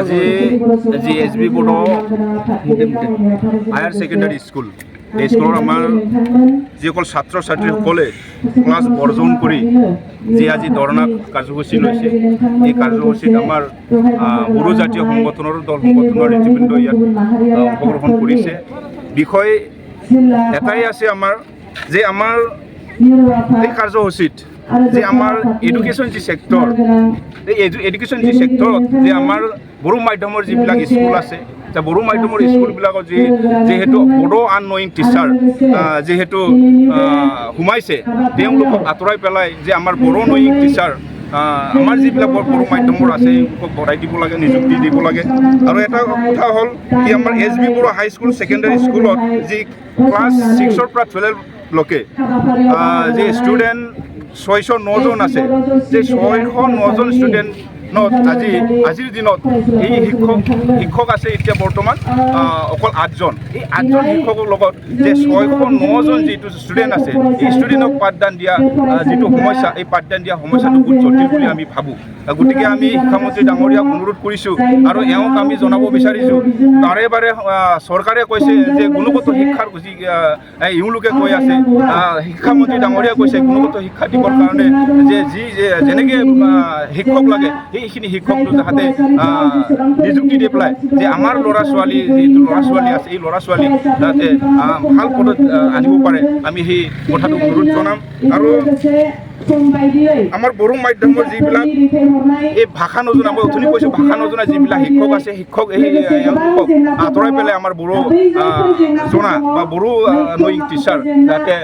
আজি এস.ব Bodo higher secondary school এই স্কুলৰ আমাৰ যিসকল ছাত্ৰ ছাত্ৰীসকলে ক্লাছ বৰ্জন কৰি যি আজি ধৰ্ণা কাৰ্যসূচী লৈছে এই কাৰ্যসূচীত আমাৰ বড়ো জাতীয় সংগঠনৰ দল সংগঠনৰ নেতৃবৃন্দ ইয়াত অংশগ্ৰহণ কৰিছে। বিষয় এটাই আছে আমাৰ যে আমাৰ এই কাৰ্যসূচীত যে আমাৰ এডুকেশ্যন যি ছেক্টৰ এই এডুকেশ্যন যি ছেক্টৰত যে আমাৰ বড়ো মাধ্যমৰ যিবিলাক স্কুল আছে বড়ো মাধ্যমৰ স্কুলবিলাকত যিহেতু বড়ো আননয়িং টিচাৰ যিহেতু সোমাইছে তেওঁলোকক আঁতৰাই পেলাই যে আমাৰ বড়ো নয়িং টিচাৰ আমাৰ যিবিলাক বড়ো মাধ্যমৰ আছে তেওঁলোকক বঢ়াই দিব লাগে, নিযুক্তি দিব লাগে। আৰু এটা কথা হ'ল কি আমাৰ এস.ব বড়ো হাইস্কুল ছেকেণ্ডাৰী স্কুলত যি ক্লাছ 6ৰ পৰা 12লৈকে যি ষ্টুডেণ্ট 609জন আছে, যে 609জন ষ্টুডেণ্টত আজিৰ দিনত এই শিক্ষক আছে এতিয়া বৰ্তমান অকল 8জন। এই 8জন শিক্ষকৰ লগত যে 609জন যিটো ষ্টুডেণ্ট আছে এই ষ্টুডেণ্টক পাঠদান দিয়া যিটো সমস্যা এই পাঠদান দিয়া সমস্যাটো বহুত জটিল বুলি আমি ভাবোঁ। গতিকে আমি শিক্ষামন্ত্ৰী ডাঙৰীয়াক অনুৰোধ কৰিছোঁ আৰু এওঁক আমি জনাব বিচাৰিছোঁ, বাৰে বাৰে চৰকাৰে কৈছে যে গুণগত শিক্ষাৰ যি এওঁলোকে কৈ আছে, শিক্ষামন্ত্ৰী ডাঙৰীয়া কৈছে গুণগত শিক্ষা দিবৰ কাৰণে যে যেনেকৈ শিক্ষক লাগে সেইখিনি শিক্ষকটো যাতে নিযুক্তি দি পেলাই যে আমাৰ ল'ৰা ছোৱালী যিটো ল'ৰা ছোৱালী আছে এই ল'ৰা ছোৱালীক যাতে ভাল পদত আনিব পাৰে আমি সেই কথাটো অনুৰোধ জনাম। আৰু আমাৰ বড়ো মাধ্যমৰ যিবিলাক এই ভাষা নজনা মই অথনি কৈছোঁ ভাষা নজনা যিবিলাক শিক্ষক আছে শিক্ষক এওঁলোকক আঁতৰাই পেলাই আমাৰ বড়ো জনা বা বড়ো নয়িং টিচাৰ যাতে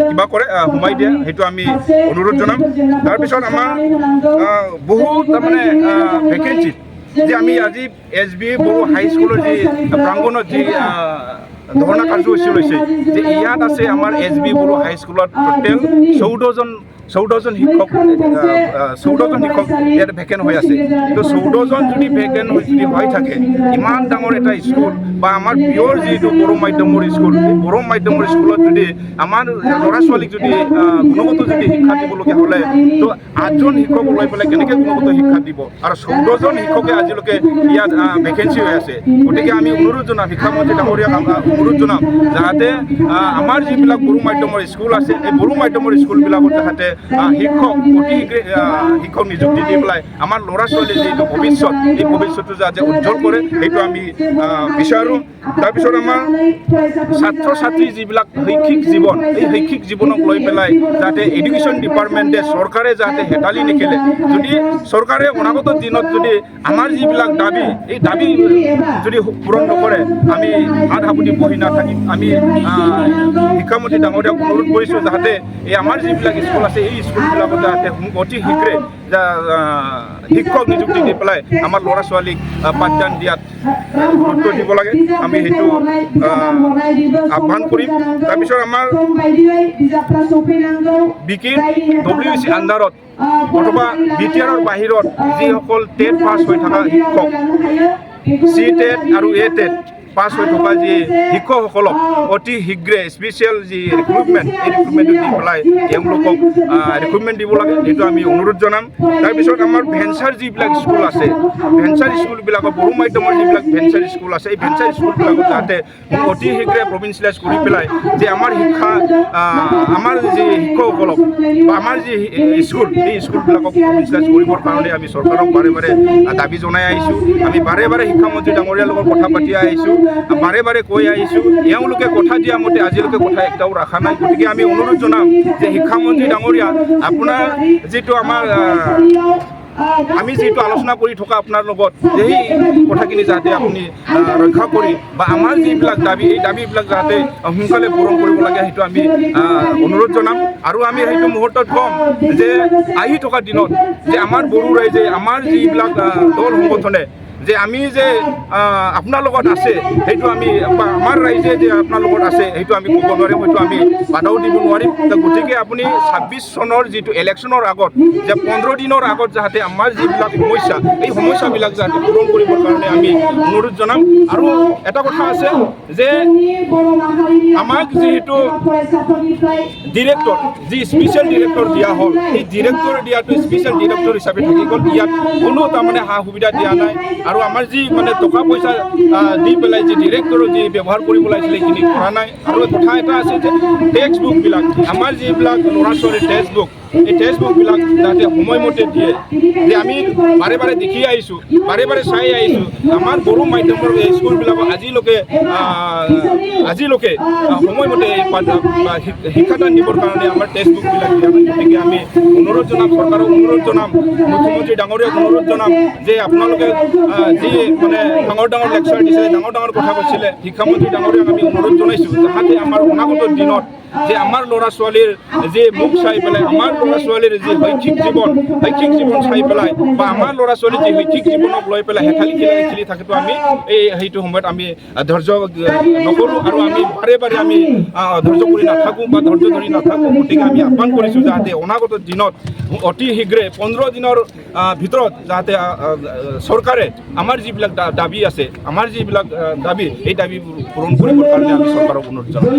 কিবা কৰে সোমাই দিয়ে সেইটো আমি অনুৰোধ জনাম। তাৰপিছত আমাৰ বহুত তাৰমানে ভেকেঞ্চিত যে আমি আজি এস.ব বড়ো হাইস্কুলৰ যি প্ৰাংগণত যি ধৰ্ণা কাৰ্যসূচী লৈছে যে ইয়াত আছে আমাৰ এস.ব বড়ো হাইস্কুলত টোটেল 14জন শিক্ষক ইয়াত ভেকেণ্ট হৈ আছে। তো 14জন যদি ভেকেণ্ট যদি হৈ থাকে ইমান ডাঙৰ এটা স্কুল বা আমাৰ পিয়ৰ যিটো বড়ো মাধ্যমৰ স্কুল এই বড়ো মাধ্যমৰ স্কুলত যদি আমাৰ ল'ৰা ছোৱালীক যদি গুণগত যদি শিক্ষা দিবলগীয়া হ'লে তো 8জন শিক্ষক লৈ পেলাই কেনেকৈ গুণগত শিক্ষা দিব আৰু 14জন শিক্ষকে আজিলৈকে ইয়াত ভেকেঞ্চি হৈ আছে। গতিকে আমি অনুৰোধ জনাম শিক্ষামন্ত্ৰী ডাঙৰীয়াক অনুৰোধ জনাম যাতে আমাৰ যিবিলাক বড়ো মাধ্যমৰ স্কুল আছে এই বড়ো মাধ্যমৰ স্কুলবিলাকত যাতে শিক্ষক অতি শীঘ্ৰে শিক্ষক নিযুক্তি দি পেলাই আমাৰ ল'ৰা ছোৱালীৰ যিটো ভৱিষ্যত এই ভৱিষ্যতটো যাতে উজ্জ্বল কৰে সেইটো আমি বিচাৰোঁ। তাৰপিছত আমাৰ ছাত্ৰ ছাত্ৰীৰ যিবিলাক শৈক্ষিক জীৱন এই শৈক্ষিক জীৱনক লৈ পেলাই যাতে এডুকেশ্যন ডিপাৰ্টমেণ্টে চৰকাৰে যাতে হেতালি নেখেলে, যদি চৰকাৰে অনাগত দিনত যদি আমাৰ যিবিলাক দাবী এই দাবী যদি পূৰণ নকৰে আমি হাত সাৱটি বহি নাথাকিম। আমি শিক্ষামন্ত্ৰী ডাঙৰীয়াক অনুৰোধ কৰিছোঁ যাতে এই আমাৰ যিবিলাক স্কুল আছে এই স্কুলবিলাকত যাতে অতি শীঘ্ৰে শিক্ষক নিযুক্তি দি পেলাই আমাৰ ল'ৰা ছোৱালীক পাঠদান দিয়াত গুৰুত্ব দিব লাগে আমি সেইটো আহ্বান কৰিম। তাৰপিছত আমাৰ বিকিৰ WC আণ্ডাৰত অথবা BTRৰ বাহিৰত যিসকল টেট পাছ হৈ থকা শিক্ষক C-টেট আৰু A-টেট পাছ হৈ থকা যি শিক্ষকসকলক অতি শীঘ্ৰে স্পেচিয়েল যি ৰিক্ৰুটমেণ্ট এই ৰিক্ৰুটমেণ্টটো দি পেলাই তেওঁলোকক ৰিক্ৰুটমেণ্ট দিব লাগে সেইটো আমি অনুৰোধ জনাম। তাৰপিছত আমাৰ ভেঞ্চাৰ যিবিলাক স্কুল আছে ভেঞ্চাৰ স্কুলবিলাকৰ বড়ো মাধ্যমৰ যিবিলাক ভেঞ্চাৰ স্কুল আছে এই ভেঞ্চাৰ স্কুলবিলাকত যাতে অতি শীঘ্ৰে প্ৰভিঞ্চিয়েলাইজ কৰি পেলাই যে আমাৰ শিক্ষা আমাৰ যি শিক্ষকসকলক বা আমাৰ যি স্কুল এই স্কুলবিলাকক প্ৰভিঞ্চিয়েলাইজ কৰিবৰ কাৰণে আমি চৰকাৰক বাৰে বাৰে দাবী জনাই আহিছোঁ। আমি বাৰে বাৰে শিক্ষামন্ত্ৰী ডাঙৰীয়াৰ লগত কথা পাতি আহিছোঁ, বাৰে বাৰে কৈ আহিছোঁ, এওঁলোকে কথা দিয়া মতে আজিলৈকে কথা একটাও ৰখা নাই। গতিকে আমি অনুৰোধ জনাম যে শিক্ষামন্ত্ৰী ডাঙৰীয়া আপোনাৰ যিটো আমাৰ আমি যিটো আলোচনা কৰি থকা আপোনাৰ লগত সেই কথাখিনি যাতে আপুনি ৰক্ষা কৰি বা আমাৰ যিবিলাক দাবী এই দাবীবিলাক যাতে সোনকালে পূৰণ কৰিব লাগে সেইটো আমি অনুৰোধ জনাম। আৰু আমি সেইটো মুহূৰ্তত ক'ম যে আহি থকা দিনত যে আমাৰ বড়ো ৰাইজে আমাৰ যিবিলাক দল সংগঠনে যে আমি যে আপোনাৰ লগত আছে সেইটো আমি আমাৰ ৰাইজে যে আপোনাৰ লগত আছে সেইটো আমি ক'ব নোৱাৰিম, হয়তো আমি বাধাও দিব নোৱাৰিম। গতিকে আপুনি 26 চনৰ যিটো ইলেকশ্যনৰ আগত যে 15 দিনৰ আগত যাতে আমাৰ যিবিলাক সমস্যা এই সমস্যাবিলাক যাতে পূৰণ কৰিবৰ কাৰণে আমি অনুৰোধ জনাম। আৰু এটা কথা আছে যে আমাক যিহেতু ডিৰেক্টৰ যি স্পেচিয়েল ডিৰেক্টৰ দিয়া হ'ল, এই ডিৰেক্টৰ দিয়াটো স্পেচিয়েল ডিৰেক্টৰ হিচাপে থাকি গ'ল। ইয়াত কোনো তাৰমানে সা সুবিধা দিয়া নাই আৰু আমাৰ যি মানে টকা পইচা দি পেলাই যি ডিৰেক্টৰৰ যি ব্যৱহাৰ কৰিব লাগিছিলে সেইখিনি কৰা নাই। আৰু কথা এটা আছে যে টেক্সট বুকবিলাক আমাৰ যিবিলাক ল'ৰা ছোৱালীৰ টেক্সট বুক এই টেক্সট বুকবিলাক যাতে সময়মতে দিয়ে, যে আমি বাৰে বাৰে দেখি আহিছোঁ, বাৰে বাৰে চাই আহিছোঁ আমাৰ বড়ো মাধ্যমৰ স্কুলবিলাকক আজিলৈকে সময়মতে শিক্ষাদান দিবৰ কাৰণে আমাৰ টেক্সট বুকবিলাক দিয়া নাই। গতিকে আমি অনুৰোধ জনাম, চৰকাৰক অনুৰোধ জনাম, মুখ্যমন্ত্ৰী ডাঙৰীয়াক অনুৰোধ জনাম যে আপোনালোকে যি মানে ডাঙৰ ডাঙৰ লেকচাৰ দিছিলে, ডাঙৰ ডাঙৰ কথা কৈছিলে, শিক্ষামন্ত্ৰী ডাঙৰীয়াক আমি অনুৰোধ জনাইছোঁ যাতে আমাৰ অনাগত দিনত যে আমাৰ ল'ৰা ছোৱালীৰ যি মুখ চাই পেলাই আমাৰ ল'ৰা ছোৱালীৰ যি শৈক্ষিক জীৱন চাই পেলাই বা আমাৰ ল'ৰা ছোৱালীৰ যি শৈক্ষিক জীৱনক লৈ পেলাই হেঠালি খেলি থাকেতো আমি সেইটো সময়ত আমি ধৈৰ্য নকৰোঁ আৰু আমি বাৰে বাৰে আমি ধৈৰ্য কৰি নাথাকোঁ বা ধৈৰ্য ধৰি নাথাকোঁ। গতিকে আমি আহ্বান কৰিছোঁ যাতে অনাগত দিনত অতি শীঘ্ৰে 15 দিনৰ ভিতৰত যাতে চৰকাৰে আমাৰ যিবিলাক দাবী আছে, আমাৰ যিবিলাক দাবী এই দাবীবোৰ পূৰণ কৰিবৰ কাৰণে আমি চৰকাৰক অনুৰোধ জনাওঁ।